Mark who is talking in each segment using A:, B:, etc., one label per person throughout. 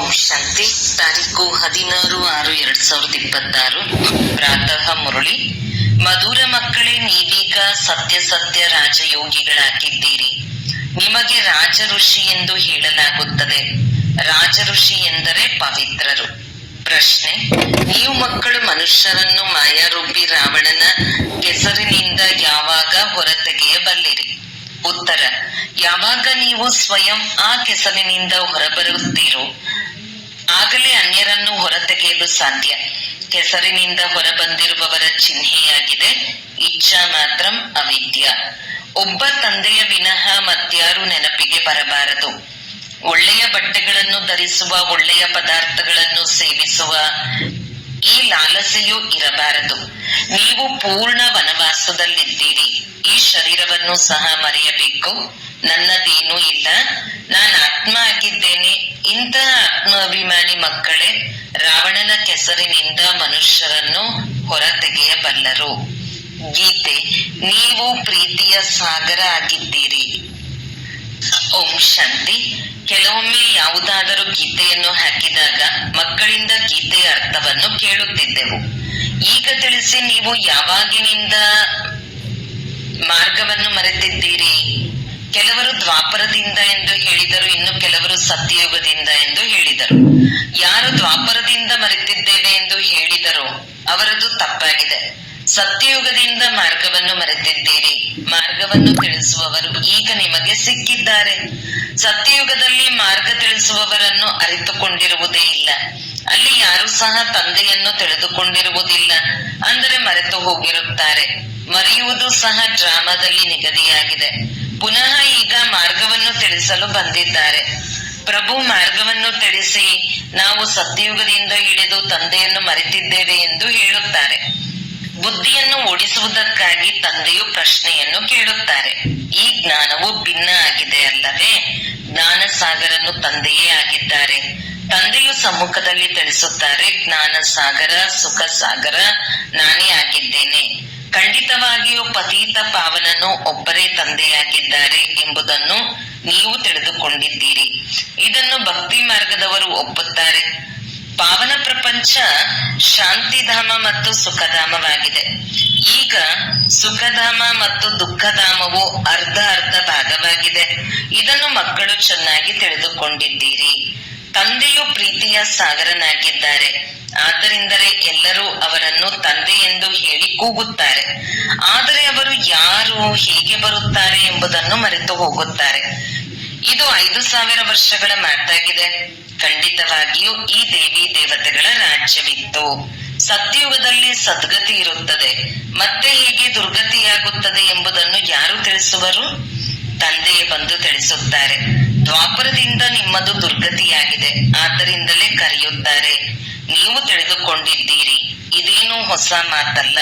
A: ಓಂ ಶಾಂತಿ. ತಾರೀಕು 16/6/2026. ಪ್ರಾತಃ ಮುರಳಿ. ಮಧುರ ಮಕ್ಕಳೇ, ನೀವೀಗ ಸತ್ಯ ಸತ್ಯ ರಾಜಯೋಗಿಗಳಾಗಿದ್ದೀರಿ. ನಿಮಗೆ ರಾಜ ಋಷಿ ಎಂದು ಹೇಳಲಾಗುತ್ತದೆ. ರಾಜ ಋಷಿ ಎಂದರೆ ಪವಿತ್ರರು. ಪ್ರಶ್ನೆ: ನೀವು ಮಕ್ಕಳು ಮನುಷ್ಯರನ್ನು ಮಾಯಾರೂಪಿ ರಾವಣನ ಕೆಸರಿನಿಂದ ಯಾವಾಗ ಹೊರತೆಗೆಯಬಲ್ಲಿರಿ? ಉತ್ತರ: ಯಾವಾಗ ನೀವು ಸ್ವಯಂ ಆ ಕೆಸರಿನಿಂದ ಹೊರಬರುತ್ತೀರೋ ಆಗಲೇ ಅನ್ಯರನ್ನು ಹೊರತೆಗೆಯಲು ಸಾಧ್ಯ. ಕೆಸರಿನಿಂದ ಹೊರಬಂದಿರುವವರ ಚಿಹ್ನೆಯಾಗಿದೆ ಇಚ್ಛಾ ಮಾತ್ರ ಅವಿದ್ಯ. ಒಬ್ಬ ತಂದೆಯ ವಿನಃ ಮತ್ಯಾರು ನೆನಪಿಗೆ ಬರಬಾರದು. ಒಳ್ಳೆಯ ಬಟ್ಟೆಗಳನ್ನು ಧರಿಸುವ, ಒಳ್ಳೆಯ ಪದಾರ್ಥಗಳನ್ನು ಸೇವಿಸುವ ಈ ಲಾಲಸೆಯೂ ಇರಬಾರದು. ನೀವು ಪೂರ್ಣ ವನವಾಸದಲ್ಲಿದ್ದೀರಿ. ಈ ಶರೀರವನ್ನು ಸಹ ಮರೆಯಬೇಕು. ನನ್ನದೇನೂ ಇಲ್ಲ, ನಾನು ಆತ್ಮ ಆಗಿದ್ದೇನೆ. ಇಂತಹ ಆತ್ಮಾಭಿಮಾನಿ ಮಕ್ಕಳೇ ರಾವಣನ ಕೆಸರಿನಿಂದ ಮನುಷ್ಯರನ್ನು ಹೊರತೆಗೆಯಬಲ್ಲರು. ಗೀತೆ: ನೀವು ಪ್ರೀತಿಯ ಸಾಗರ ಆಗಿದ್ದೀರಿ. ಓಂ ಶಾಂತಿ. ಕೆಲವೊಮ್ಮೆ ಯಾವುದಾದರೂ ಗೀತೆಯನ್ನು ಹಾಕಿದಾಗ ಮಕ್ಕಳಿಂದ ಗೀತೆಯ ಅರ್ಥವನ್ನು ಕೇಳುತ್ತಿದ್ದೆವು. ಈಗ ತಿಳಿಸಿ, ನೀವು ಯಾವಾಗಿನಿಂದ ಮಾರ್ಗವನ್ನು ಮರೆತಿದ್ದೀರಿ? ಕೆಲವರು ದ್ವಾಪರದಿಂದ ಎಂದು ಹೇಳಿದರು, ಇನ್ನು ಕೆಲವರು ಸತ್ಯಯುಗದಿಂದ ಎಂದು ಹೇಳಿದರು. ಯಾರು ದ್ವಾಪರದಿಂದ ಮರೆತಿದ್ದೇವೆ ಎಂದು ಹೇಳಿದರೋ ಅವರದು ತಪ್ಪಾಗಿದೆ. ಸತ್ಯಯುಗದಿಂದ ಮಾರ್ಗವನ್ನು ಮರೆತಿದ್ದೀರಿ. ಮಾರ್ಗವನ್ನು ತಿಳಿಸುವವರು ಈಗ ನಿಮಗೆ ಸಿಕ್ಕಿದ್ದಾರೆ. ಸತ್ಯಯುಗದಲ್ಲಿ ಮಾರ್ಗ ತಿಳಿಸುವವರನ್ನು ಅರಿತುಕೊಂಡಿರುವುದೇ ಇಲ್ಲ. ಅಲ್ಲಿ ಯಾರು ಸಹ ತಂದೆಯನ್ನು ತಿಳಿದುಕೊಂಡಿರುವುದಿಲ್ಲ, ಅಂದರೆ ಮರೆತು ಹೋಗಿರುತ್ತಾರೆ. ಮರೆಯುವುದು ಸಹ ಡ್ರಾಮಾದಲ್ಲಿ ನಿಗದಿಯಾಗಿದೆ. ಪುನಃ ಈಗ ಮಾರ್ಗವನ್ನು ತಿಳಿಸಲು ಬಂದಿದ್ದಾರೆ. ಪ್ರಭು ಮಾರ್ಗವನ್ನು ತಿಳಿಸಿ, ನಾವು ಸತ್ಯಯುಗದಿಂದ ಹಿಡಿದು ತಂದೆಯನ್ನು ಮರೆತಿದ್ದೇವೆ ಎಂದು ಹೇಳುತ್ತಾರೆ. ಬುದ್ಧಿಯನ್ನು ಓಡಿಸುವುದಕ್ಕಾಗಿ ತಂದೆಯು ಪ್ರಶ್ನೆಯನ್ನು ಕೇಳುತ್ತಾರೆ. ಈ ಜ್ಞಾನವು ಭಿನ್ನ ಆಗಿದೆ ಅಲ್ಲವೇ? ಜ್ಞಾನ ಸಾಗರನು ತಂದೆಯೇ ಆಗಿದ್ದಾರೆ. ತಂದೆಯು ಸಮ್ಮುಖದಲ್ಲಿ ತಿಳಿಸುತ್ತಾರೆ, ಜ್ಞಾನ ಸಾಗರ, ಸುಖ ಸಾಗರ ನಾನೇ ಆಗಿದ್ದೇನೆ. ಖಂಡಿತವಾಗಿಯೂ ಪತೀತ ಪಾವನನು ಒಬ್ಬರೇ ತಂದೆಯಾಗಿದ್ದಾರೆ ಎಂಬುದನ್ನು ನೀವು ತಿಳಿದುಕೊಂಡಿದ್ದೀರಿ. ಇದನ್ನು ಭಕ್ತಿ ಮಾರ್ಗದವರು ಒಪ್ಪುತ್ತಾರೆ. ಪಾವನ ಪ್ರಪಂಚ ಶಾಂತಿಧಾಮ ಮತ್ತು ಸುಖಧಾಮವಾಗಿದೆ. ಈಗ ಸುಖಧಾಮ ಮತ್ತು ದುಃಖಧಾಮವು ಅರ್ಧ ಅರ್ಧ ಭಾಗವಾಗಿದೆ. ಇದನ್ನು ಮಕ್ಕಳು ಚೆನ್ನಾಗಿ ತಿಳಿದುಕೊಂಡಿದ್ದೀರಿ. ತಂದೆಯು ಪ್ರೀತಿಯ ಸಾಗರನಾಗಿದ್ದಾರೆ. ಆದ್ದರಿಂದಲೇ ಎಲ್ಲರೂ ಅವರನ್ನು ತಂದೆ ಎಂದು ಹೇಳಿ ಕೂಗುತ್ತಾರೆ. ಆದರೆ ಅವರು ಯಾರು, ಹೇಗೆ ಬರುತ್ತಾರೆ ಎಂಬುದನ್ನು ಮರೆತು ಹೋಗುತ್ತಾರೆ. ಇದು 5000 ವರ್ಷಗಳ ಮಾತಾಗಿದೆ. ಖಂಡಿತವಾಗಿಯೂ ಈ ದೇವಿ ದೇವತೆಗಳ ರಾಜ್ಯವಿತ್ತು. ಸತ್ಯಯುಗದಲ್ಲಿ ಸದ್ಗತಿ ಇರುತ್ತದೆ, ಮತ್ತೆ ಹೇಗೆ ದುರ್ಗತಿಯಾಗುತ್ತದೆ ಎಂಬುದನ್ನು ಯಾರು ತಿಳಿಸುವರು? ತಂದೆಯೇ ಬಂದು ತಿಳಿಸುತ್ತಾರೆ. ದ್ವಾಪರದಿಂದ ನಿಮ್ಮದು ದುರ್ಗತಿಯಾಗಿದೆ, ಆದ್ದರಿಂದಲೇ ಕರೆಯುತ್ತಾರೆ. ನೀವು ತಿಳಿದುಕೊಂಡಿದ್ದೀರಿ. ಇದೇನು ಹೊಸ ಮಾತಲ್ಲ.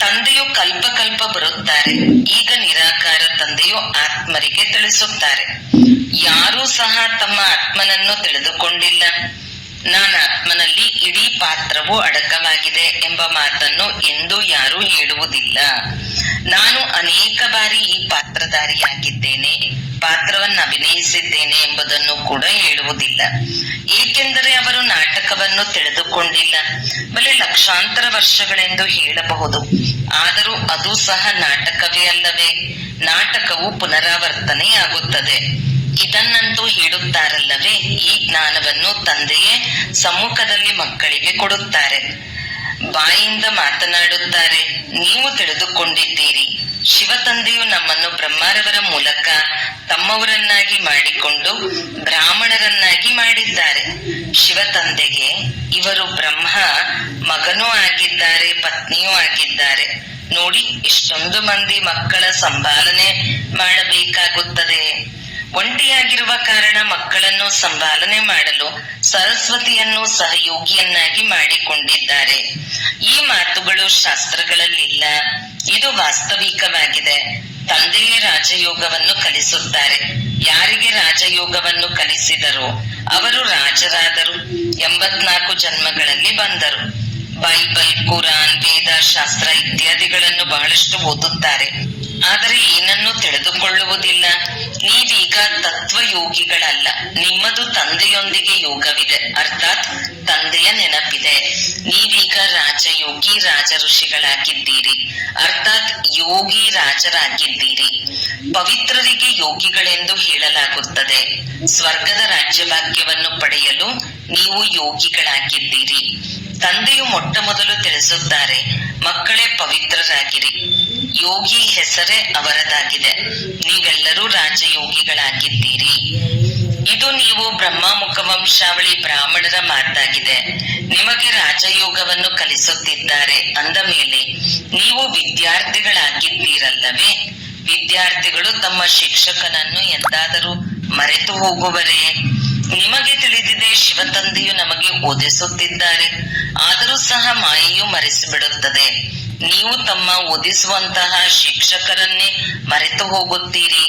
A: ತಂದೆಯು ಕಲ್ಪ ಕಲ್ಪ ಬರುತ್ತಾರೆ. ಈಗ ನಿರಾಕಾರ ತಂದೆಯು ಆತ್ಮರಿಗೆ ತಿಳಿಸುತ್ತಾರೆ. ಯಾರೂ ಸಹ ತಮ್ಮ ಆತ್ಮನನ್ನು ತಿಳಿದುಕೊಂಡಿಲ್ಲ. ನಾನು ಆತ್ಮನಲ್ಲಿ ಇಡೀ ಪಾತ್ರವು ಅಡಕವಾಗಿದೆ ಎಂಬ ಮಾತನ್ನು ಎಂದೂ ಯಾರೂ ಹೇಳುವುದಿಲ್ಲ. ನಾನು ಅನೇಕ ಬಾರಿ ಈ ಪಾತ್ರಧಾರಿಯಾಗಿದ್ದೇನೆ, ಪಾತ್ರವನ್ನು ಅಭಿನಯಿಸಿದ್ದೇನೆ ಎಂಬುದನ್ನು ಕೂಡ ಹೇಳುವುದಿಲ್ಲ. ಏಕೆಂದರೆ ಅವರು ನಾಟಕವನ್ನು ತಿಳಿದುಕೊಂಡಿಲ್ಲ. ಬಲೆ ಲಕ್ಷಾಂತರ ವರ್ಷಗಳೆಂದು ಹೇಳಬಹುದು, ಆದರೂ ಅದು ಸಹ ನಾಟಕವೇ ಅಲ್ಲವೇ? ನಾಟಕವು ಪುನರಾವರ್ತನೆಯಾಗುತ್ತದೆ. ಇದನ್ನಂತೂ ಹೇಳುತ್ತಾರಲ್ಲವೇ? ಈ ಜ್ಞಾನವನ್ನು ತಂದೆಯೇ ಸಮ್ಮುಖದಲ್ಲಿ ಮಕ್ಕಳಿಗೆ ಕೊಡುತ್ತಾರೆ. ಬಾಯಿಂದ ಮಾತನಾಡುತ್ತಾರೆ. ನೀವು ತಿಳಿದುಕೊಂಡಿದ್ದೀರಿ. ಶಿವ ತಂದೆಯು ನಮ್ಮನ್ನು ಬ್ರಹ್ಮರವರ ಮೂಲಕ ತಮ್ಮವರನ್ನಾಗಿ ಮಾಡಿಕೊಂಡು ಬ್ರಾಹ್ಮಣರನ್ನಾಗಿ ಮಾಡಿದ್ದಾರೆ. ಶಿವ ತಂದೆಗೆ ಇವರು ಬ್ರಹ್ಮ ಮಗನೂ ಆಗಿದ್ದಾರೆ, ಪತ್ನಿಯೂ ಆಗಿದ್ದಾರೆ. ನೋಡಿ, ಇಷ್ಟೊಂದು ಮಂದಿ ಮಕ್ಕಳ ಸಂಭಾಲನೆ ಮಾಡಬೇಕಾಗುತ್ತದೆ. ಒಂಟಿಯಾಗಿರುವ ಕಾರಣ ಮಕ್ಕಳನ್ನು ಸಂಭಾಲನೆ ಮಾಡಲು ಸರಸ್ವತಿಯನ್ನು ಸಹಯೋಗಿಯನ್ನಾಗಿ ಮಾಡಿಕೊಂಡಿದ್ದಾರೆ. ಈ ಮಾತುಗಳು ಶಾಸ್ತ್ರಗಳಲ್ಲಿಲ್ಲ, ಇದು ವಾಸ್ತವಿಕವಾಗಿದೆ. ತಂದೆಯೇ ರಾಜಯೋಗವನ್ನು ಕಲಿಸುತ್ತಾರೆ. ಯಾರಿಗೆ ರಾಜಯೋಗವನ್ನು ಕಲಿಸಿದರೋ ಅವರು ರಾಜರಾದರು. 84 ಜನ್ಮಗಳಲ್ಲಿ ಬಂದರು. ಬೈಬಲ್, ಕುರಾನ್, ವೇದ ಶಾಸ್ತ್ರ ಇತ್ಯಾದಿಗಳನ್ನು ಬಹಳಷ್ಟು ಓದುತ್ತಾರೆ, ಆದರೆ ಏನನ್ನೂ ತಿಳಿದುಕೊಳ್ಳುವುದಿಲ್ಲ. ನೀವೀಗ ತತ್ವಯೋಗಿಗಳಲ್ಲ, ನಿಮ್ಮದು ತಂದೆಯೊಂದಿಗೆ ಯೋಗವಿದೆ, ಅರ್ಥಾತ್ ತಂದೆಯ ನೆನಪಿದೆ. ನೀವೀಗ ರಾಜಯೋಗಿ, ರಾಜ ಋಷಿಗಳಾಗಿದ್ದೀರಿ, ಅರ್ಥಾತ್ ಯೋಗಿ ರಾಜರಾಗಿದ್ದೀರಿ. ಪವಿತ್ರರಿಗೆ ಯೋಗಿಗಳೆಂದು ಹೇಳಲಾಗುತ್ತದೆ. ಸ್ವರ್ಗದ ರಾಜ್ಯಭಾಗ್ಯವನ್ನು ಪಡೆಯಲು ನೀವು ಯೋಗಿಗಳಾಗಿದ್ದೀರಿ. ತಂದೆಯು ಮೊಟ್ಟ ಮೊದಲು ತಿಳಿಸುತ್ತಾರೆ, ಮಕ್ಕಳೇ ಪವಿತ್ರರಾಗಿರಿ. ಯೋಗಿ ಹೆಸರೇ ಅವರದಾಗಿದೆ. ನೀವೆಲ್ಲರೂ ರಾಜಯೋಗಿಗಳಾಗಿದ್ದೀರಿ. ಇದು ನೀವು ಬ್ರಹ್ಮ ಮುಖವಂಶಾವಳಿ ಬ್ರಾಹ್ಮಣರ ಮಾತಾಗಿದೆ. ನಿಮಗೆ ರಾಜಯೋಗವನ್ನು ಕಲಿಸುತ್ತಿದ್ದಾರೆ ಅಂದ ಮೇಲೆ ನೀವು ವಿದ್ಯಾರ್ಥಿಗಳಾಗಿದ್ದೀರಲ್ಲವೇ? ವಿದ್ಯಾರ್ಥಿಗಳು ತಮ್ಮ ಶಿಕ್ಷಕನನ್ನು ಎಂದಾದರೂ ಮರೆತು ಹೋಗುವರೇ? ನಿಮಗೆ ತಿಳಿದಿದೆ, ಶಿವತಂದೆಯು ನಮಗೆ ಓದಿಸುತ್ತಿದ್ದಾರೆ. ಆದರೂ ಸಹ ಮಾಯೆಯು ಮರೆಸಿಬಿಡುತ್ತದೆ. ನೀವು ತಮ್ಮ ಓದಿಸುವಂತಹ ಶಿಕ್ಷಕರನ್ನೇ ಮರೆತು ಹೋಗುತ್ತೀರಿ.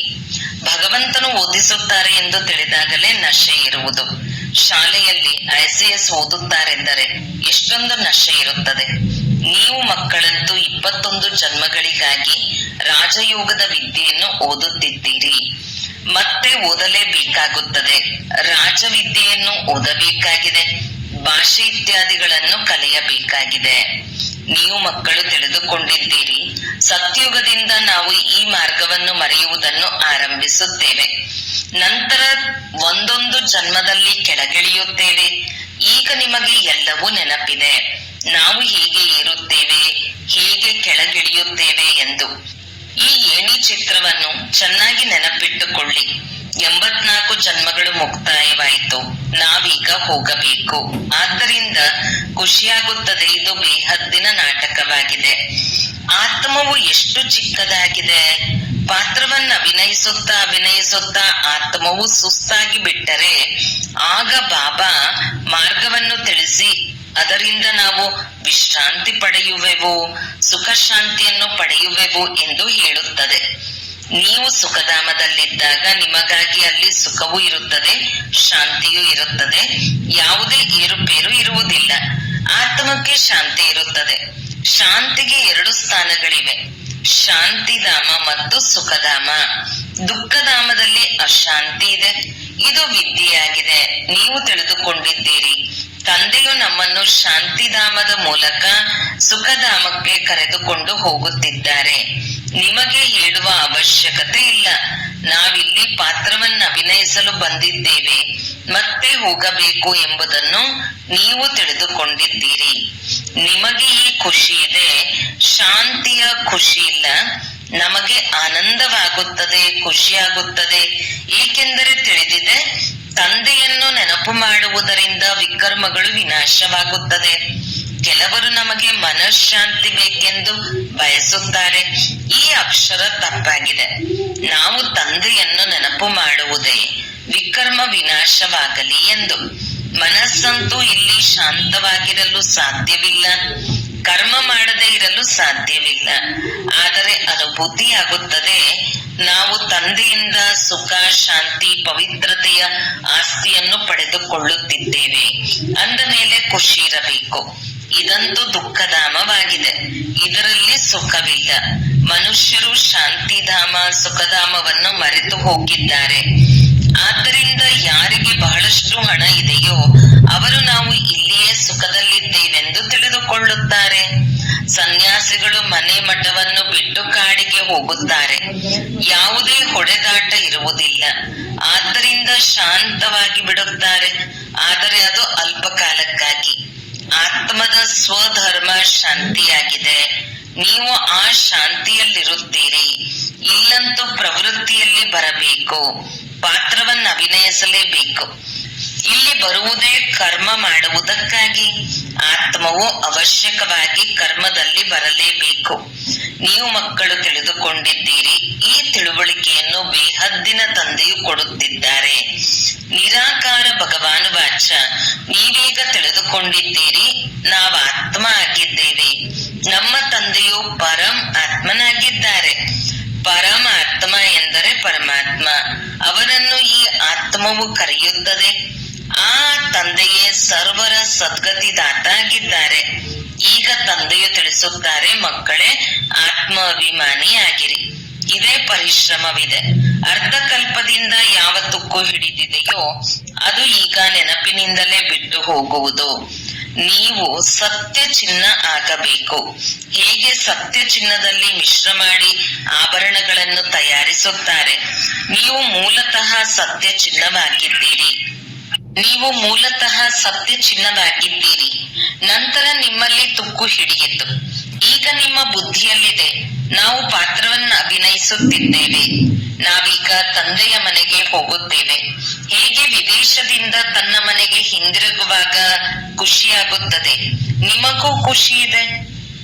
A: ಭಗವಂತನು ಓದಿಸುತ್ತಾರೆ ಎಂದು ತಿಳಿದಾಗಲೇ ನಶೆ ಇರುವುದು. ಶಾಲೆಯಲ್ಲಿ ICS ಓದುತ್ತಾರೆಂದರೆ ಎಷ್ಟೊಂದು ನಶೆ ಇರುತ್ತದೆ. ನೀವು ಮಕ್ಕಳಂತೂ 21 ಜನ್ಮಗಳಿಗಾಗಿ ರಾಜಯೋಗದ ವಿದ್ಯೆಯನ್ನು ಓದುತ್ತಿದ್ದೀರಿ. ಮತ್ತೆ ಓದಲೇಬೇಕಾಗುತ್ತದೆ. ರಾಜವಿದ್ಯೆಯನ್ನು ಓದಬೇಕಾಗಿದೆ. ಭಾಷೆ ಇತ್ಯಾದಿಗಳನ್ನು ಕಲಿಯಬೇಕಾಗಿದೆ. ನೀವು ಮಕ್ಕಳು ತಿಳಿದುಕೊಂಡಿದ್ದೀರಿ, ಸತ್ಯುಗದಿಂದ ನಾವು ಈ ಮಾರ್ಗವನ್ನು ಮರೆಯುವುದನ್ನು ಆರಂಭಿಸುತ್ತೇವೆ. ನಂತರ ಒಂದೊಂದು ಜನ್ಮದಲ್ಲಿ ಕೆಳಗಿಳಿಯುತ್ತೇವೆ. ಈಗ ನಿಮಗೆ ಎಲ್ಲವೂ ನೆನಪಿದೆ, ನಾವು ಹೇಗೆ ಏರುತ್ತೇವೆ, ಹೇಗೆ ಕೆಳಗಿಳಿಯುತ್ತೇವೆ ಎಂದು. ಈ ಏಣಿ ಚಿತ್ರವನ್ನು ಚೆನ್ನಾಗಿ ನೆನಪಿಟ್ಟುಕೊಳ್ಳಿ. 84 ಜನ್ಮಗಳು ಮುಕ್ತಾಯವಾಯಿತು, ನಾವೀಗ ಹೋಗಬೇಕು. ಆದ್ದರಿಂದ ಖುಷಿಯಾಗುತ್ತದೆ. ಇದು ಬೇಹದ್ದಿನ ನಾಟಕವಾಗಿದೆ. ಆತ್ಮವು ಎಷ್ಟು ಚಿಕ್ಕದಾಗಿದೆ. ಪಾತ್ರವನ್ನು ಅಭಿನಯಿಸುತ್ತಾ ಆತ್ಮವು ಸುಸ್ತಾಗಿ ಬಿಟ್ಟರೆ ಆಗ ಬಾಬಾ ಮಾರ್ಗವನ್ನು ತಿಳಿಸಿ ಅದರಿಂದ ನಾವು ವಿಶ್ರಾಂತಿ ಪಡೆಯುವೆವು, ಸುಖ ಶಾಂತಿಯನ್ನು ಪಡೆಯುವೆವು ಎಂದು ಹೇಳುತ್ತದೆ. ನೀವು ಸುಖಧಾಮದಲ್ಲಿದ್ದಾಗ ನಿಮಗಾಗಿ ಅಲ್ಲಿ ಸುಖವೂ ಇರುತ್ತದೆ, ಶಾಂತಿಯೂ ಇರುತ್ತದೆ. ಯಾವುದೇ ಏರುಪೇರು ಇರುವುದಿಲ್ಲ. ಆತ್ಮಕ್ಕೆ ಶಾಂತಿ ಇರುತ್ತದೆ. ಶಾಂತಿಗೆ 2 ಸ್ಥಾನಗಳಿವೆ, ಶಾಂತಿಧಾಮ ಮತ್ತು ಸುಖಧಾಮ. ದುಃಖಧಾಮದಲ್ಲಿ ಅಶಾಂತಿ ಇದೆ. ಇದು ವಿದ್ಯೆಯಾಗಿದೆ. ನೀವು ತಿಳಿದುಕೊಂಡಿದ್ದೀರಿ, ತಂದೆಯು ನಮ್ಮನ್ನು ಶಾಂತಿಧಾಮದ ಮೂಲಕ ಸುಖಧಾಮಕ್ಕೆ ಕರೆದುಕೊಂಡು ಹೋಗುತ್ತಿದ್ದಾರೆ. ನಿಮಗೆ ಹೇಳುವ ಅವಶ್ಯಕತೆ ಇಲ್ಲ. ನಾವಿಲ್ಲಿ ಪಾತ್ರವನ್ನು ಅಭಿನಯಿಸಲು ಬಂದಿದ್ದೇವೆ, ಮತ್ತೆ ಹೋಗಬೇಕು ಎಂಬುದನ್ನು ನೀವು ತಿಳಿದುಕೊಂಡಿದ್ದೀರಿ. ನಿಮಗೆ ಈ ಖುಷಿ ಇದೆ, ಶಾಂತಿಯ ಖುಷಿ ಇಲ್ಲ. ನಮಗೆ ಆನಂದವಾಗುತ್ತದೆ, ಖುಷಿಯಾಗುತ್ತದೆ. ಏಕೆಂದರೆ ತಿಳಿದಿದೆ, ತಂದೆಯನ್ನು ನೆನಪು ಮಾಡುವುದರಿಂದ ವಿಕರ್ಮಗಳು ವಿನಾಶವಾಗುತ್ತದೆ. ಕೆಲವರು ನಮಗೆ ಮನಃಶಾಂತಿ ಬೇಕೆಂದು ಬಯಸುತ್ತಾರೆ. ಈ ಅಕ್ಷರ ತಪ್ಪಾಗಿದೆ. ನಾವು ತಂದೆಯನ್ನು ನೆನಪು ಮಾಡುವುದೇ ವಿಕರ್ಮ ವಿನಾಶವಾಗಲಿ ಎಂದು. ಮನಸ್ಸಂತೂ ಇಲ್ಲಿ ಶಾಂತವಾಗಿರಲು ಸಾಧ್ಯವಿಲ್ಲ, ಕರ್ಮ ಮಾಡದೇ ಇರಲು ಸಾಧ್ಯವಿಲ್ಲ. ಆದರೆ ಅನುಭೂತಿಯಾಗುತ್ತದೆ, ನಾವು ತಂದೆಯಿಂದ ಸುಖ, ಶಾಂತಿ, ಪವಿತ್ರತೆಯ ಆಸ್ತಿಯನ್ನು ಪಡೆದುಕೊಳ್ಳುತ್ತಿದ್ದೇವೆ. ಅಂದ ಮೇಲೆ ಖುಷಿ ಇರಬೇಕು. ಇದಂತೂ ದುಃಖಧಾಮವಾಗಿದೆ, ಇದರಲ್ಲಿ ಸುಖವಿಲ್ಲ. ಮನುಷ್ಯರು ಶಾಂತಿಧಾಮ, ಸುಖಧಾಮವನ್ನು ಮರೆತು ಹೋಗಿದ್ದಾರೆ. ಆದ್ದರಿಂದ ಯಾರಿಗೆ ಬಹಳಷ್ಟು ಹಣ ಇದೆಯೋ ಅವರು ನಾವು ಇಲ್ಲಿಯೇ ಸುಖದಲ್ಲಿದ್ದೇವೆಂದು ತಿಳಿದುಕೊಳ್ಳುತ್ತಾರೆ. ಸನ್ಯಾಸಿಗಳು ಮನೆ ಮಠವನ್ನು ಬಿಟ್ಟು ಕಾಡಿಗೆ ಹೋಗುತ್ತಾರೆ. ಯಾವುದೇ ಹೊಡೆದಾಟ ಇರುವುದಿಲ್ಲ. ಆದ್ದರಿಂದ ಶಾಂತವಾಗಿ ಬಿಡುತ್ತಾರೆ. ಆದರೆ ಅದು ಅಲ್ಪ ಕಾಲಕ್ಕಾಗಿ. ಆತ್ಮದ ಸ್ವಧರ್ಮ ಶಾಂತಿಯಾಗಿದೆ. ನೀವು ಆ ಶಾಂತಿಯಲ್ಲಿರುತ್ತೀರಿ. ಇಲ್ಲಂತೂ ಪ್ರವೃತ್ತಿಯಲ್ಲಿ ಬರಬೇಕು, ಪಾತ್ರವನ್ನು ಅಭಿನಯಿಸಲೇಬೇಕು. ಇಲ್ಲಿ ಬರುವುದೇ ಕರ್ಮ ಮಾಡುವುದಕ್ಕಾಗಿ. ಆತ್ಮವು ಅವಶ್ಯಕವಾಗಿ ಕರ್ಮದಲ್ಲಿ ಬರಲೇಬೇಕು. ನೀವು ಮಕ್ಕಳು ತಿಳಿದುಕೊಂಡಿದ್ದೀರಿ. ಈ ತಿಳುವಳಿಕೆಯನ್ನು ಬೇಹದ್ದಿನ ತಂದೆಯು ಕೊಡುತ್ತಿದ್ದಾರೆ. ನಿರಾಕಾರ ಭಗವಾನ್ ವಾಚ, ನೀವೀಗ ತಿಳಿದುಕೊಂಡಿದ್ದೀರಿ, ನಾವು ಆತ್ಮ ಆಗಿದ್ದೇವೆ. ನಮ್ಮ ತಂದೆಯು ಪರಂ ಆತ್ಮನಾಗಿದ್ದಾರೆ. ಪರಮಾತ್ಮ ಎಂದರೆ ಪರಮಾತ್ಮ. ಅವರನ್ನು ಈ ಆತ್ಮವು ಕರೆಯುತ್ತದೆ. ಆ ತಂದೆಯೇ ಸರ್ವರ ಸದ್ಗತಿದಾತ ಆಗಿದ್ದಾರೆ. ಈಗ ತಂದೆಯು ತಿಳಿಸುತ್ತಾರೆ, ಮಕ್ಕಳೇ ಆತ್ಮ ಅಭಿಮಾನಿಯಾಗಿರಿ. ಇದೇ ಪರಿಶ್ರಮವಿದೆ. ಅರ್ಧಕಲ್ಪದಿಂದ ಯಾವ ತುಕ್ಕು ಹಿಡಿದಿದೆಯೋ ಅದು ಈಗ ನೆನಪಿನಿಂದಲೇ ಬಿಟ್ಟು ಹೋಗುವುದು. ನೀವು ಸತ್ಯ ಚಿನ್ನ ಆಗಬೇಕು. ಹೇಗೆ ಸತ್ಯ ಚಿನ್ನದಲ್ಲಿ ಮಿಶ್ರ ಮಾಡಿ ಆಭರಣಗಳನ್ನು ತಯಾರಿಸುತ್ತಾರೆ, ನೀವು ಮೂಲತಃ ಸತ್ಯ ಚಿನ್ನವಾಗಿದ್ದೀರಿ. ನೀವು ಮೂಲತಃ ಸತ್ಯ ಚಿನ್ನವಾಗಿದ್ದೀರಿ. ನಂತರ ನಿಮ್ಮಲ್ಲಿ ತುಕ್ಕು ಹಿಡಿಯಿತು. ಈಗ ನಿಮ್ಮ ಬುದ್ಧಿಯಲ್ಲಿದೆ, ನಾವು ಪಾತ್ರವನ್ನು ಅಭಿನಯಿಸುತ್ತಿದ್ದೇವೆ. ನಾವೀಗ ತಂದೆಯ ಮನೆಗೆ ಹೋಗುತ್ತೇವೆ. ಹೇಗೆ ವಿದೇಶದಿಂದ ತನ್ನ ಮನೆಗೆ ಹಿಂದಿರುಗುವಾಗ ಖುಷಿಯಾಗುತ್ತದೆ, ನಿಮಗೂ ಖುಷಿ ಇದೆ.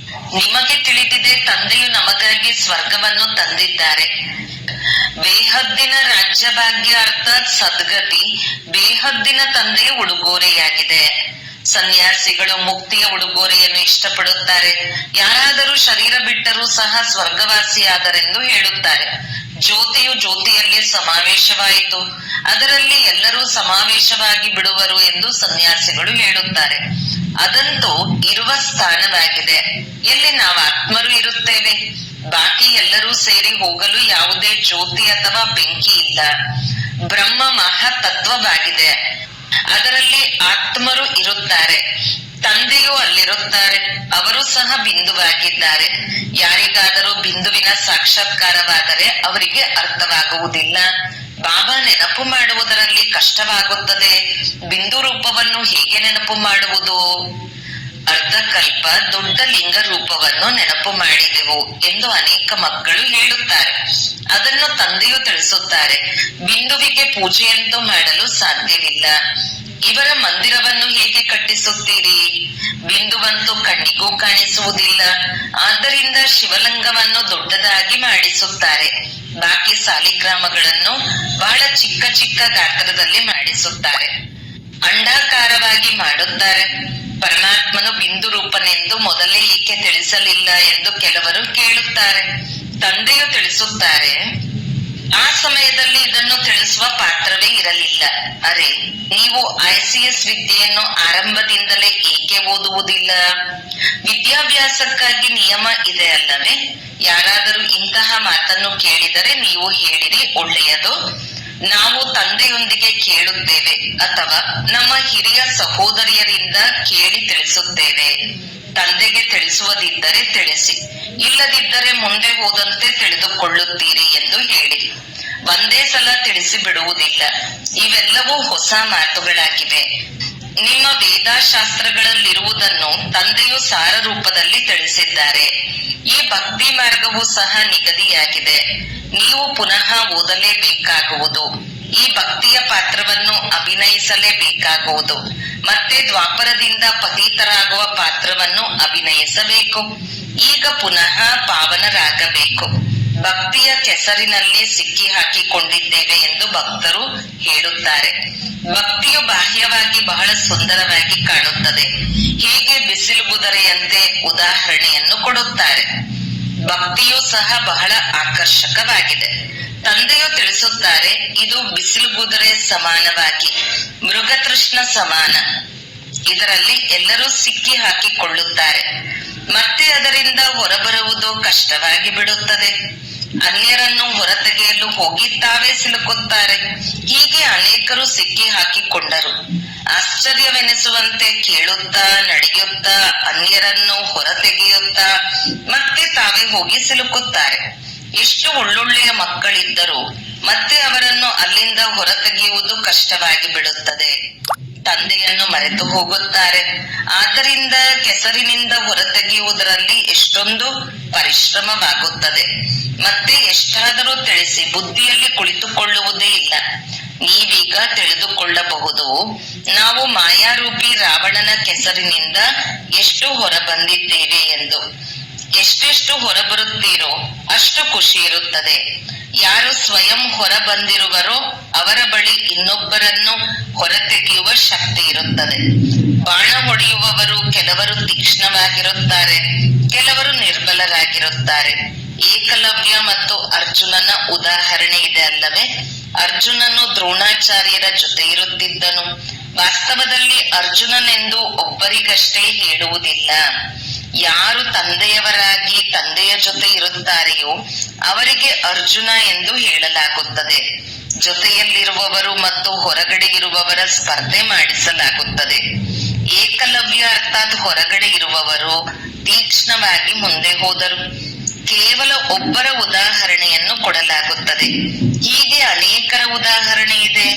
A: ನಿಮಗೆ ತಿಳಿದಿದೆ, ತಂದೆಯು ನಮಗಾಗಿ ಸ್ವರ್ಗವನ್ನು ತಂದಿದ್ದಾರೆ. ಬೇಹದ್ದಿನ ರಾಜ್ಯಭಾಗ್ಯ ಅರ್ಥಾತ್ ಸದ್ಗತಿ ಬೇಹದ್ದಿನ ತಂದೆಯ ಉಡುಗೊರೆಯಾಗಿದೆ. ಸನ್ಯಾಸಿಗಳು ಮುಕ್ತಿಯ ಉಡುಗೊರೆಯನ್ನು ಇಷ್ಟಪಡುತ್ತಾರೆ. ಯಾರಾದರೂ ಶರೀರ ಬಿಟ್ಟರೂ ಸಹ ಸ್ವರ್ಗವಾಸಿಯಾದರೆಂದು ಹೇಳುತ್ತಾರೆ. ಜ್ಯೋತಿಯು ಜ್ಯೋತಿಯಲ್ಲೇ ಸಮಾವೇಶವಾಯಿತು, ಅದರಲ್ಲಿ ಎಲ್ಲರೂ ಸಮಾವೇಶವಾಗಿ ಬಿಡುವರು ಎಂದು ಸನ್ಯಾಸಿಗಳು ಹೇಳುತ್ತಾರೆ. ಅದಂತೂ ಇರುವ ಸ್ಥಾನವಾಗಿದೆ, ಎಲ್ಲಿ ನಾವು ಆತ್ಮರು ಇರುತ್ತೇವೆ. ಬಾಕಿ ಎಲ್ಲರೂ ಸೇರಿ ಹೋಗಲು ಯಾವುದೇ ಜ್ಯೋತಿ ಅಥವಾ ಬೆಂಕಿ ಇಲ್ಲ. ಬ್ರಹ್ಮ ಮಹಾತತ್ವವಾಗಿದೆ, ಅದರಲ್ಲಿ ಆತ್ಮರು ಇರುತ್ತಾರೆ. ತಂದೆಯೂ ಅಲ್ಲಿರುತ್ತಾರೆ, ಅವರು ಸಹ ಬಿಂದುವಾಗಿದ್ದಾರೆ. ಯಾರಿಗಾದರೂ ಬಿಂದುವಿನ ಸಾಕ್ಷಾತ್ಕಾರವಾದರೆ ಅವರಿಗೆ ಅರ್ಥವಾಗುವುದಿಲ್ಲ. ಬಾಬಾ ನೆನಪು ಮಾಡುವುದರಲ್ಲಿ ಕಷ್ಟವಾಗುತ್ತದೆ. ಬಿಂದು ರೂಪವನ್ನು ಹೇಗೆ ನೆನಪು ಮಾಡುವುದು? ಅರ್ಧಕಲ್ಪ ದೊಡ್ಡ ಲಿಂಗ ರೂಪವನ್ನು ನೆನಪು ಮಾಡಿದೆವು ಎಂದು ಅನೇಕ ಮಕ್ಕಳು ಹೇಳುತ್ತಾರೆ. ಅದನ್ನು ತಂದೆಯು ತಿಳಿಸುತ್ತಾರೆ. ಬಿಂದುವಿಗೆ ಪೂಜೆಯಂತೂ ಮಾಡಲು ಸಾಧ್ಯವಿಲ್ಲ. ಇವರ ಮಂದಿರವನ್ನು ಹೇಗೆ ಕಟ್ಟಿಸುತ್ತೀರಿ? ಬಿಂದುವಂತೂ ಕಣ್ಣಿಗೂ ಕಾಣಿಸುವುದಿಲ್ಲ. ಆದ್ದರಿಂದ ಶಿವಲಿಂಗವನ್ನು ದೊಡ್ಡದಾಗಿ ಮಾಡಿಸುತ್ತಾರೆ. ಬಾಕಿ ಸಾಲಿಗ್ರಾಮಗಳನ್ನು ಬಹಳ ಚಿಕ್ಕ ಚಿಕ್ಕ ಗಾತ್ರದಲ್ಲಿ ಮಾಡಿಸುತ್ತಾರೆ. ಅಂಡಾಕಾರವಾಗಿ ಮಾಡುತ್ತಾರೆ. ಪರಮಾತ್ಮನು ಬಿಂದು ರೂಪನೆಂದು ಮೊದಲೇ ಏಕೆ ತಿಳಿಸಲಿಲ್ಲ ಎಂದು ಕೆಲವರು ಕೇಳುತ್ತಾರೆ. ತಂದೆಯು ತಿಳಿಸುತ್ತಾರೆ, ಆ ಸಮಯದಲ್ಲಿ ಇದನ್ನು ತಿಳಿಸುವ ಪಾತ್ರವೇ ಇರಲಿಲ್ಲ. ಅರೆ, ನೀವು ICS ವಿದ್ಯೆಯನ್ನು ಆರಂಭದಿಂದಲೇ ಏಕೆ ಓದುವುದಿಲ್ಲ? ವಿದ್ಯಾಭ್ಯಾಸಕ್ಕಾಗಿ ನಿಯಮ ಇದೆ ಅಲ್ಲವೇ? ಯಾರಾದರೂ ಇಂತಹ ಮಾತನ್ನು ಕೇಳಿದರೆ ನೀವು ಹೇಳಿರಿ, ಒಳ್ಳೆಯದು, ನಾವು ತಂದೆಯೊಂದಿಗೆ ಕೇಳುತ್ತೇವೆ ಅಥವಾ ನಮ್ಮ ಹಿರಿಯ ಸಹೋದರಿಯರಿಂದ ಕೇಳಿ ತಿಳಿಸುತ್ತೇವೆ. ತಂದೆಗೆ ತಿಳಿಸುವುದಿದ್ದರೆ ತಿಳಿಸಿ, ಇಲ್ಲದಿದ್ದರೆ ಮುಂದೆ ಹೋದಂತೆ ತಿಳಿದುಕೊಳ್ಳುತ್ತೀರಿ ಎಂದು ಹೇಳಿ. ಒಂದೇ ಸಲ ತಿಳಿಸಿ ಬಿಡುವುದಿಲ್ಲ. ಇವೆಲ್ಲವೂ ಹೊಸ ಮಾತುಗಳಾಗಿವೆ. ನಿಮ್ಮ ವೇದಾಶಾಸ್ತ್ರಗಳಲ್ಲಿರುವುದನ್ನು ತಂದೆಯು ಸಾರ ರೂಪದಲ್ಲಿ ತಿಳಿಸಿದ್ದಾರೆ. ಈ ಭಕ್ತಿ ಮಾರ್ಗವೂ ಸಹ ನಿಗದಿಯಾಗಿದೆ. ನೀವು ಪುನಃ ಓದಲೇಬೇಕಾಗುವುದು. ಈ ಭಕ್ತಿಯ ಪಾತ್ರವನ್ನು ಅಭಿನಯಿಸಲೇಬೇಕಾಗುವುದು. ಮತ್ತೆ ದ್ವಾಪರದಿಂದ ಪತೀತರಾಗುವ ಪಾತ್ರವನ್ನು ಅಭಿನಯಿಸಬೇಕು. ಈಗ ಪುನಃ ಪಾವನರಾಗಬೇಕು. ಭಕ್ತಿಯ ಕೆಸರಿನಲ್ಲಿ ಸಿಕ್ಕಿ ಹಾಕಿಕೊಂಡಿದ್ದೇವೆ ಎಂದು ಭಕ್ತರು ಹೇಳುತ್ತಾರೆ. ಭಕ್ತಿಯು ಬಾಹ್ಯವಾಗಿ ಬಹಳ ಸುಂದರವಾಗಿ ಕಾಣುತ್ತದೆ. ಹೇಗೆ ಬಿಸಿಲುಗುದರೆಯಂತೆ ಉದಾಹರಣೆಯನ್ನು ಕೊಡುತ್ತಾರೆ. ಭಕ್ತಿಯು ಸಹ ಬಹಳ ಆಕರ್ಷಕವಾಗಿದೆ. ತಂದೆಯು ತಿಳಿಸುತ್ತಾರೆ, ಇದು ಬಿಸಿಲುಗುದರೆ ಸಮಾನವಾಗಿ ಮೃಗತೃಷ್ಣ ಸಮಾನ. ಇದರಲ್ಲಿ ಎಲ್ಲರೂ ಸಿಕ್ಕಿ ಹಾಕಿಕೊಳ್ಳುತ್ತಾರೆ. ಮತ್ತೆ ಅದರಿಂದ ಹೊರಬರುವುದು ಕಷ್ಟವಾಗಿ ಬಿಡುತ್ತದೆ. ಅನ್ಯರನ್ನು ಹೊರತೆಗೆಯಲು ಹೋಗಿ ತಾವೇ ಸಿಲುಕುತ್ತಾರೆ. ಹೀಗೆ ಅನೇಕರು ಸಿಕ್ಕಿ ಹಾಕಿಕೊಂಡರು. ಆಶ್ಚರ್ಯವೆನಿಸುವಂತೆ ಕೇಳುತ್ತಾ ನಡೆಯುತ್ತಾ ಅನ್ಯರನ್ನು ಹೊರತೆಗೆಯುತ್ತಾ ಮತ್ತೆ ತಾವೇ ಹೋಗಿ ಸಿಲುಕುತ್ತಾರೆ. ಎಷ್ಟು ಒಳ್ಳೊಳ್ಳೆಯ ಮಕ್ಕಳಿದ್ದರೂ ಮತ್ತೆ ಅವರನ್ನು ಅಲ್ಲಿಂದ ಹೊರತೆಗೆಯುವುದು ಕಷ್ಟವಾಗಿ ಬಿಡುತ್ತದೆ. ತಂದೆಯನ್ನು ಮರೆತು ಹೋಗುತ್ತಾರೆ. ಆದ್ದರಿಂದ ಕೆಸರಿನಿಂದ ಹೊರತೆಗೆಯುವುದರಲ್ಲಿ ಎಷ್ಟೊಂದು ಪರಿಶ್ರಮವಾಗುತ್ತದೆ. ಮತ್ತೆ ಎಷ್ಟಾದರೂ ತಿಳಿಸಿ, ಬುದ್ಧಿಯಲ್ಲಿ ಕುಳಿತುಕೊಳ್ಳುವುದೇ ಇಲ್ಲ. ನೀವೀಗ ತಿಳಿದುಕೊಳ್ಳಬಹುದು, ನಾವು ಮಾಯಾರೂಪಿ ರಾವಣನ ಕೆಸರಿನಿಂದ ಎಷ್ಟು ಹೊರ ಬಂದಿದ್ದೇವೆ ಎಂದು. ಎಷ್ಟೆಷ್ಟು ಹೊರಬರುತ್ತೀರೋ ಅಷ್ಟು ಖುಷಿ ಇರುತ್ತದೆ. ಯಾರು ಸ್ವಯಂ ಹೊರ ಬಂದಿರುವರೋ ಅವರ ಬಳಿ ಇನ್ನೊಬ್ಬರನ್ನು ಹೊರತೆಗೆಯುವ ಶಕ್ತಿ ಇರುತ್ತದೆ. ಬಾಣ ಹೊಡೆಯುವವರು ಕೆಲವರು ತೀಕ್ಷ್ಣವಾಗಿರುತ್ತಾರೆ, ಕೆಲವರು ನಿರ್ಬಲರಾಗಿರುತ್ತಾರೆ. ಏಕಲವ್ಯ ಮತ್ತು ಅರ್ಜುನನ ಉದಾಹರಣೆ ಇದೆ ಅಲ್ಲವೇ? ಅರ್ಜುನನು ದ್ರೋಣಾಚಾರ್ಯರ ಜೊತೆ ಇರುತ್ತಿದ್ದನು. ವಾಸ್ತವದಲ್ಲಿ ಅರ್ಜುನನೆಂದು ಒಬ್ಬರಿಗಷ್ಟೇ ಹೇಳುವುದಿಲ್ಲ. ಯಾರು ತಂದೆಯವರಾಗಿ ತಂದೆಯ ಜೊತೆ ಇರುತ್ತಾರೆಯೋ ಅವರಿಗೆ ಅರ್ಜುನ ಎಂದು ಹೇಳಲಾಗುತ್ತದೆ. ಜೊತೆಯಲ್ಲಿರುವವರು ಮತ್ತು ಹೊರಗಡೆ ಇರುವವರ ಸ್ಪರ್ಧೆ ಮಾಡಿಸಲಾಗುತ್ತದೆ. ಏಕಲವ್ಯ ಅರ್ಥಾತ್ ಹೊರಗಡೆ ಇರುವವರು ತೀಕ್ಷ್ಣವಾಗಿ ಮುಂದೆ ಹೋದರು. ಕೇವಲ ಒಬ್ಬರ ಉದಾಹರಣೆಯನ್ನು ಕೊಡಲಾಗುತ್ತದೆ. ಹೀಗೆ ಅನೇಕರ ಉದಾಹರಣೆ ಇದೆ.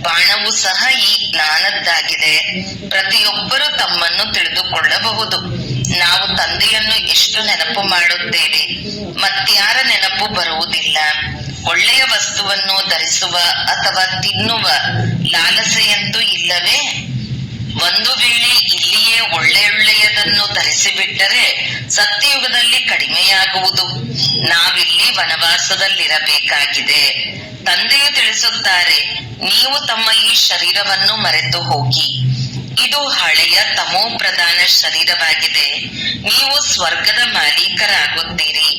A: ಬಾಣವು ಸಹ ಈ ಜ್ಞಾನದ್ದಾಗಿದೆ. ಪ್ರತಿಯೊಬ್ಬರು ತಮ್ಮನ್ನು ತಿಳಿದುಕೊಳ್ಳಬಹುದು. ನಾವು ತಂದೆಯನ್ನು ಎಷ್ಟು ನೆನಪು ಮಾಡುತ್ತೇವೆ, ಮತ್ಯಾರ ನೆನಪು ಬರುವುದಿಲ್ಲ. ಒಳ್ಳೆಯ ವಸ್ತುವನ್ನು ಧರಿಸುವ ಅಥವಾ ತಿನ್ನುವ ಲಾಲಸೆಯಂತೂ ಇಲ್ಲವೇ? ಒಂದು ವೇಳೆ ಇಲ್ಲಿಯೇ ಒಳ್ಳೆಯದನ್ನು ಧರಿಸಿಬಿಟ್ಟರೆ ಸತ್ಯಯುಗದಲ್ಲಿ ಕಡಿಮೆಯಾಗುವುದು. ನಾವಿಲ್ಲಿ ವನವಾಸದಲ್ಲಿರಬೇಕಾಗಿದೆ. ತಂದೆಯು ತಿಳಿಸುತ್ತಾರೆ, ನೀವು ತಮ್ಮ ಈ ಶರೀರವನ್ನು ಮರೆತು ಹೋಗಿ. ಇದು ಹಳೆಯ ತಮೋ ಪ್ರಧಾನ ಶರೀರವಾಗಿದೆ. ನೀವು ಸ್ವರ್ಗದ ಮಾಲೀಕರಾಗುತ್ತೀರಿ.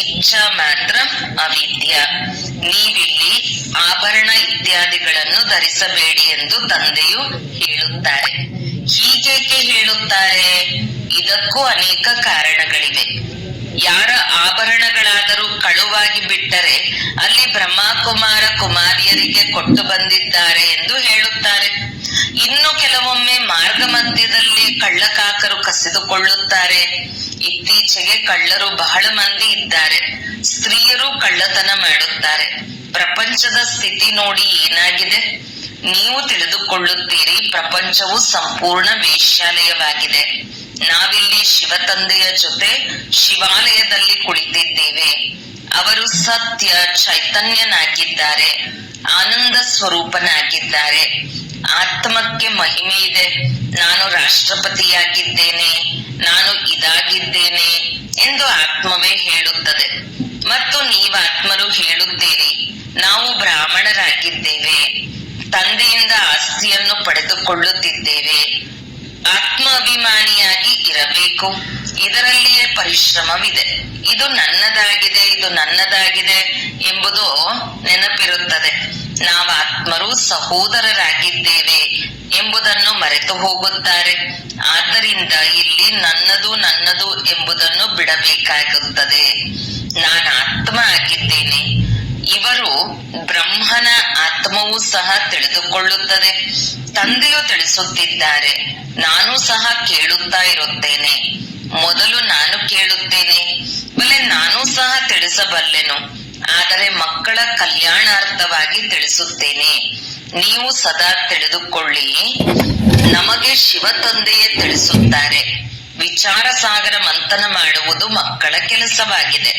A: ಇಚ್ಛಾ ಮಾತ್ರ ಅವಿದ್ಯ. ನೀವಿಲ್ಲಿ ಆಭರಣ ಇತ್ಯಾದಿಗಳನ್ನು ಧರಿಸಬೇಡಿ ಎಂದು ತಂದೆಯು ಹೇಳುತ್ತಾರೆ. ಹೀಗೇಕೆ ಹೇಳುತ್ತಾರೆ? ಇದಕ್ಕೂ ಅನೇಕ ಕಾರಣಗಳಿವೆ. ಯಾರ ಆಭರಣಗಳಾದರೂ ಕಳುವಾಗಿ ಬಿಟ್ಟರೆ ಅಲ್ಲಿ ಬ್ರಹ್ಮಕುಮಾರ ಕುಮಾರಿಯರಿಗೆ ಕೊಟ್ಟು ಬಂದಿದ್ದಾರೆ ಎಂದು ಹೇಳುತ್ತಾರೆ. ಇನ್ನು ಕೆಲವೊಮ್ಮೆ ಮಾರ್ಗ ಮಧ್ಯದಲ್ಲಿ ಕಳ್ಳಕಾಕರು ಕಸಿದುಕೊಳ್ಳುತ್ತಾರೆ. ಇತ್ತೀಚೆಗೆ ಕಳ್ಳರು ಬಹಳ ಮಂದಿ ಇದ್ದಾರೆ. ಸ್ತ್ರೀಯರು ಕಳ್ಳತನ ಮಾಡುತ್ತಾರೆ. ಪ್ರಪಂಚದ ಸ್ಥಿತಿ ನೋಡಿ ಏನಾಗಿದೆ. ನೀವು ತಿಳಿದುಕೊಳ್ಳುತ್ತೀರಿ, ಪ್ರಪಂಚವು ಸಂಪೂರ್ಣ ವೇಶ್ಯಾಲಯವಾಗಿದೆ. ನಾವಿಲ್ಲಿ ಶಿವ ತಂದೆಯ ಜೊತೆ ಶಿವಾಲಯದಲ್ಲಿ ಕುಳಿತಿದ್ದೇವೆ. ಅವರು ಸತ್ಯ ಚೈತನ್ಯನಾಗಿದ್ದಾರೆ, ಆನಂದ ಸ್ವರೂಪನಾಗಿದ್ದಾರೆ. ಆತ್ಮಕ್ಕೆ ಮಹಿಮೆ ಇದೆ. ನಾನು ರಾಷ್ಟ್ರಪತಿಯಾಗಿದ್ದೇನೆ, ನಾನು ಇದಾಗಿದ್ದೇನೆ ಎಂದು ಆತ್ಮವೇ ಹೇಳುತ್ತದೆ. ಮತ್ತು ನೀವಾತ್ಮರು ಹೇಳುತ್ತೀರಿ, ನಾವು ಬ್ರಾಹ್ಮಣರಾಗಿದ್ದೇವೆ, ತಂದೆಯಿಂದ ಆಸ್ತಿಯನ್ನು ಪಡೆದುಕೊಳ್ಳುತ್ತಿದ್ದೇವೆ. ಆತ್ಮ ಅಭಿಮಾನಿಯಾಗಿ ಇರಬೇಕು. ಇದರಲ್ಲಿಯೇ ಪರಿಶ್ರಮವಿದೆ. ಇದು ನನ್ನದಾಗಿದೆ, ಇದು ನನ್ನದಾಗಿದೆ ಎಂಬುದು ನೆನಪಿರುತ್ತದೆ. ನಾವಾತ್ಮರು ಸಹೋದರರಾಗಿದ್ದೇವೆ ಎಂಬುದನ್ನು ಮರೆತು ಹೋಗುತ್ತಾರೆ. ಆದ್ದರಿಂದ ಇಲ್ಲಿ ನನ್ನದು ನನ್ನದು ಎಂಬುದನ್ನು ಬಿಡಬೇಕಾಗುತ್ತದೆ. ನಾನು ಆತ್ಮ ಆಗಿದ್ದೇನೆ. ಇವರು ಬ್ರಹ್ಮನ ಆತ್ಮವೂ ಸಹ ತಿಳಿದುಕೊಳ್ಳುತ್ತದೆ. ತಂದೆಯು ತಿಳಿಸುತ್ತಿದ್ದಾರೆ, ನಾನು ಸಹ ಕೇಳುತ್ತಾ ಇರುತ್ತೇನೆ. ಮೊದಲು ನಾನು ಕೇಳುತ್ತೇನೆ, ಬಲೆ ನಾನು ಸಹ ತಿಳಿಸಬಲ್ಲೆನು, ಆದರೆ ಮಕ್ಕಳ ಕಲ್ಯಾಣಾರ್ಥವಾಗಿ ತಿಳಿಸುತ್ತೇನೆ. ನೀವು ಸದಾ ತಿಳಿದುಕೊಳ್ಳಿ, ನಮಗೆ ಶಿವ ತಂದೆಯೇ ತಿಳಿಸುತ್ತಾರೆ. ವಿಚಾರ ಸಾಗರ ಮಂಥನ ಮಾಡುವುದು ಮಕ್ಕಳ ಕೆಲಸವಾಗಿದೆ.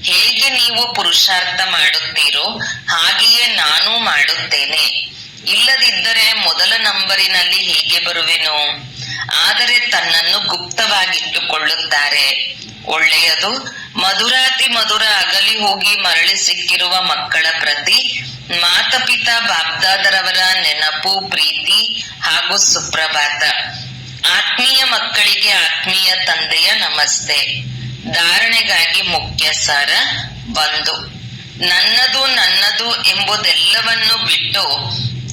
A: ಹೇಗೆ ನೀವು ಪುರುಷಾರ್ಥ ಮಾಡುತ್ತೀರೋ ಹಾಗೆಯೇ ನಾನು ಮಾಡುತ್ತೇನೆ. ಇಲ್ಲದಿದ್ದರೆ ಮೊದಲ ನಂಬರಿನಲ್ಲಿ ಹೇಗೆ ಬರುವೆನು? ಆದರೆ ತನ್ನನ್ನು ಗುಪ್ತವಾಗಿಟ್ಟುಕೊಳ್ಳುತ್ತಾರೆ. ಒಳ್ಳೆಯದು. ಮಧುರಾತಿ ಮಧುರ ಅಗಲಿ ಹೋಗಿ ಮರಳಿ ಸಿಕ್ಕಿರುವ ಮಕ್ಕಳ ಪ್ರತಿ ಮಾತಪಿತಾ ಬಾಬ್ದಾದರವರ ನೆನಪು, ಪ್ರೀತಿ ಹಾಗೂ ಸುಪ್ರಭಾತ. ಆತ್ಮೀಯ ಮಕ್ಕಳಿಗೆ ಆತ್ಮೀಯ ತಂದೆಯ ನಮಸ್ತೆ. ಧಾರಣೆಗಾಗಿ ಮುಖ್ಯ ಸಾರ 1. ನನ್ನದು ನನ್ನದು ಎಂಬುದೆಲ್ಲವನ್ನು ಬಿಟ್ಟು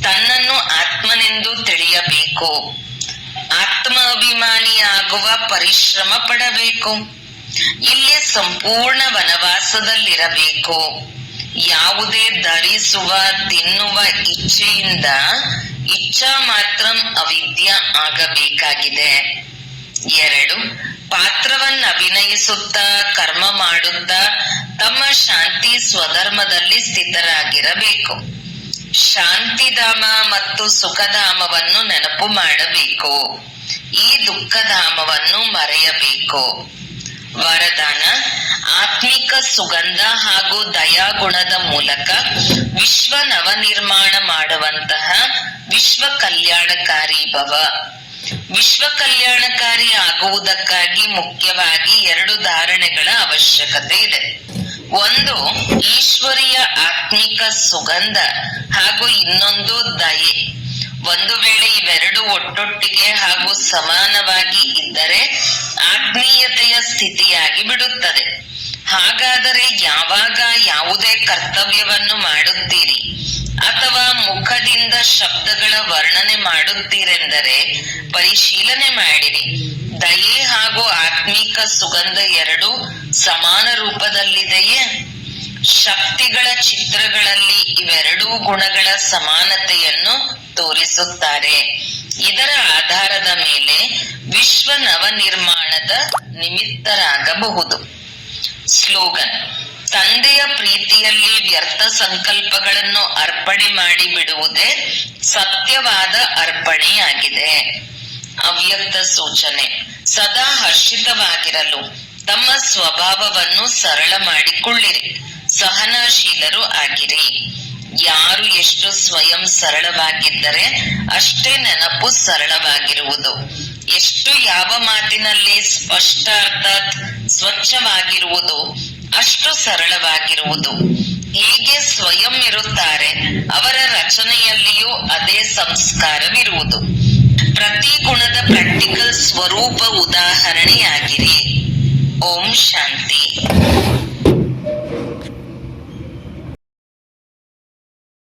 A: ತನ್ನನ್ನು ಆತ್ಮನೆಂದು ತಿಳಿಯಬೇಕು. ಆತ್ಮ ಅಭಿಮಾನಿಯಾಗುವ ಪರಿಶ್ರಮ ಪಡಬೇಕು. ಇಲ್ಲಿ ಸಂಪೂರ್ಣ ವನವಾಸದಲ್ಲಿರಬೇಕು. ಯಾವುದೇ ಧರಿಸುವ ತಿನ್ನುವ ಇಚ್ಛೆಯಿಂದ ಇಚ್ಛಾ ಮಾತ್ರ ಅವಿದ್ಯ ಆಗಬೇಕಾಗಿದೆ. 2. ಪಾತ್ರವನ್ನು ಅಭಿನಯಿಸುತ್ತಾ ಕರ್ಮ ಮಾಡುತ್ತಾ ತಮ್ಮ ಶಾಂತಿ ಸ್ವಧರ್ಮದಲ್ಲಿ ಸ್ಥಿತರಾಗಿರಬೇಕು. ಶಾಂತಿಧಾಮ ಮತ್ತು ಸುಖಧಾಮವನ್ನು ನೆನಪು ಮಾಡಬೇಕು. ಈ ದುಃಖಧಾಮವನ್ನು ಮರೆಯಬೇಕು. ವರದಾನ: ಆತ್ಮಿಕ ಸುಗಂಧ ಹಾಗೂ ದಯಾಗುಣದ ಮೂಲಕ ವಿಶ್ವ ನವನಿರ್ಮಾಣ ಮಾಡುವಂತಹ ವಿಶ್ವ ಕಲ್ಯಾಣಕಾರಿ ಭವ. ವಿಶ್ವ ಕಲ್ಯಾಣಕಾರಿ ಆಗುವುದಕ್ಕಾಗಿ ಮುಖ್ಯವಾಗಿ 2 ಧಾರಣೆಗಳ ಅವಶ್ಯಕತೆ ಇದೆ. 1 ಈಶ್ವರಿಯ ಆತ್ಮಿಕ ಸುಗಂಧ ಹಾಗೂ ಇನ್ನೊಂದು ದಯೆ. ಒಂದು ವೇಳೆ ಇವೆರಡು ಒಟ್ಟೊಟ್ಟಿಗೆ ಹಾಗೂ ಸಮಾನವಾಗಿ ಇದ್ದರೆ ಆತ್ಮೀಯತೆಯ ಸ್ಥಿತಿಯಾಗಿ ಬಿಡುತ್ತದೆ. ಹಾಗಾದರೆ ಯಾವಾಗ ಯಾವುದೇ ಕರ್ತವ್ಯವನ್ನು ಮಾಡುತ್ತೀರಿ ಅಥವಾ ಮುಖದಿಂದ ಪ್ರೀತಿಯಿಂದ ಶಬ್ದಗಳ ವರ್ಣನೆ ಮಾಡುತ್ತೀರೆಂದರೆ ಪರಿಶೀಲನೆ ಮಾಡಿರಿ. ದಯೆ ಹಾಗೂ ಆತ್ಮಿಕ ಸುಗಂಧ ಎರಡೂ ಸಮಾನ ರೂಪದಲ್ಲಿದೆಯೇ? ಶಕ್ತಿಗಳ ಚಿತ್ರಗಳಲ್ಲಿ ಇವೆರಡೂ ಗುಣಗಳ ಸಮಾನತೆಯನ್ನು ತೋರಿಸುತ್ತಾರೆ. ಇದರ ಆಧಾರದ ಮೇಲೆ ವಿಶ್ವ ನವನಿರ್ಮಾಣದ ನಿಮಿತ್ತರಾಗಬಹುದು. ಸ್ಲೋಗನ್: ತಂದೆಯ ಪ್ರೀತಿಯಲ್ಲಿ ವ್ಯರ್ಥ ಸಂಕಲ್ಪಗಳನ್ನು ಅರ್ಪಣೆ ಮಾಡಿ ಬಿಡುವುದೇ ಸತ್ಯವಾದ ಅರ್ಪಣೆಯಾಗಿದೆ. ಅವ್ಯಕ್ತ ಸೂಚನೆ: ಸದಾ ಹರ್ಷಿತವಾಗಿರಲು ತಮ್ಮ ಸ್ವಭಾವವನ್ನು ಸರಳ ಮಾಡಿಕೊಳ್ಳಿರಿ. ಸಹನಶೀಲರು ಆಗಿರಿ. ಯಾರು ಎಷ್ಟು ಸ್ವಯಂ ಸರಳವಾಗಿದ್ದರೆ ಅಷ್ಟೇ ನೆನಪು ಸರಳವಾಗಿರುವುದು. ಎಷ್ಟು ಯಾವ ಮಾತಿನಲ್ಲಿ ಸ್ಪಷ್ಟ ಅರ್ಥಾತ್ ಸ್ವಚ್ಛವಾಗಿರುವುದು ಅಷ್ಟು ಸರಳವಾಗಿರುವುದು. ಹೇಗೆ ಸ್ವಯಂ ಇರುತ್ತಾರೆ ಅವರ ರಚನೆಯಲ್ಲಿಯೂ ಅದೇ ಸಂಸ್ಕಾರವಿರುವುದು. ಪ್ರತಿ ಗುಣದ ಪ್ರಾಕ್ಟಿಕಲ್ ಸ್ವರೂಪ ಉದಾಹರಣೆಯಾಗಿರಿ. ಓಂ ಶಾಂತಿ.